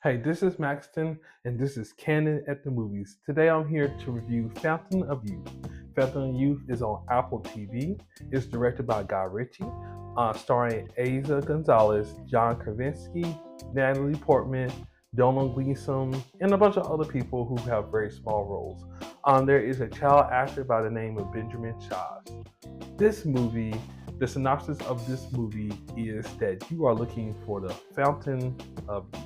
Hey, this is Maxtan, and this is Candid at the Movies. Today I'm here to review Fountain of Youth. Fountain of Youth is on Apple TV. It's directed by Guy Ritchie, starring Eiza Gonzalez, John Krasinski, Natalie Portman, Domhnall Gleeson, and a bunch of other people who have very small roles. There is a child actor by the name of Benjamin Shaws. The synopsis of this movie is that you are looking for the Fountain of Youth.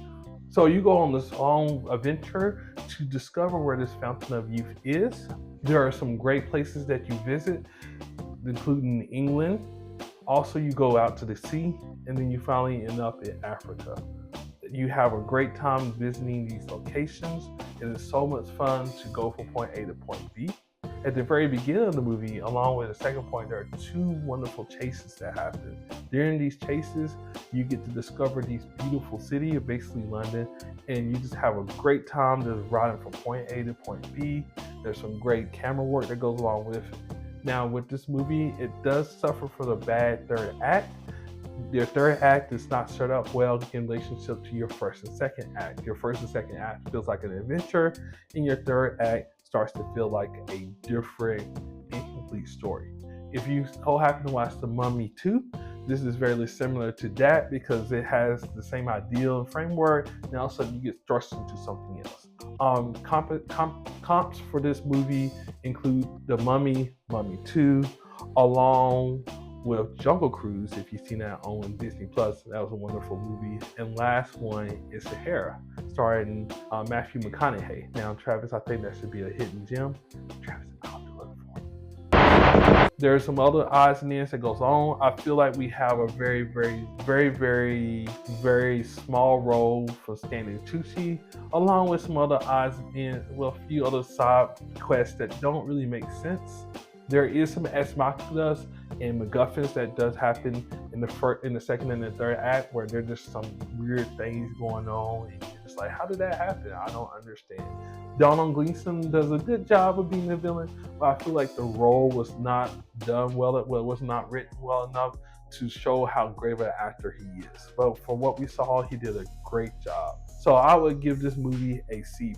So you go on this long adventure to discover where this Fountain of Youth is. There are some great places that you visit, including England. Also, you go out to the sea, and then you finally end up in Africa. You have a great time visiting these locations. It is so much fun to go from point A to point B. At the very beginning of the movie, along with the second point, there are two wonderful chases that happen. During these chases, you get to discover this beautiful city of basically London, and you just have a great time just riding from point A to point B. There's some great camera work that goes along with it. Now, with this movie, it does suffer from a bad third act. Your third act is not set up well in relationship to your first and second act. Your first and second act feels like an adventure, and your third act starts to feel like a different, incomplete story. If you so happen to watch The Mummy 2, this is very similar to that because it has the same ideal and framework, and all of a sudden you get thrust into something else. Comps for this movie include The Mummy, Mummy 2, along with Jungle Cruise, if you've seen that on Disney Plus. That was a wonderful movie. And last one is Sahara, starring Matthew McConaughey. Now, Travis, I think that should be a hidden gem. Travis, I'll look for it. There's some other odds and ends that goes on. I feel like we have a very small role for Stanley and Tucci, along with some other odds and ends, well, a few other side quests that don't really make sense. There is some ex machinas and MacGuffins that does happen in the second and the third act, where there's just some weird things going on, and you're just like, how did that happen? I don't understand. Domhnall Gleeson does a good job of being the villain, but I feel like the role was not done well. It was not written well enough to show how great of an actor he is. But for what we saw, he did a great job. So I would give this movie a C+.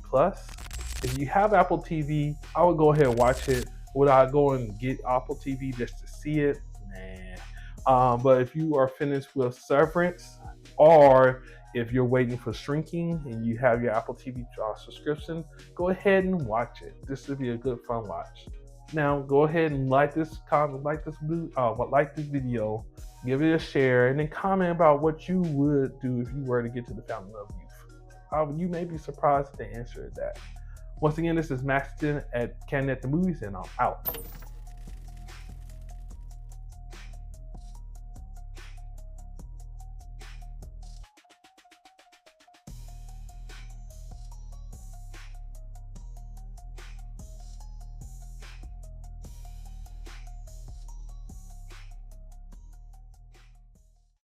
If you have Apple TV, I would go ahead and watch it. Would I go and get Apple TV just to see it? Nah. But if you are finished with Severance, or if you're waiting for Shrinking and you have your Apple TV subscription, go ahead and watch it. This would be a good fun watch. Now, go ahead and like this video, give it a share, and then comment about what you would do if you were to get to the Fountain of Youth. You may be surprised at the answer to that. Once again, this is Maxtan at Candid at the Movies, and I'm out.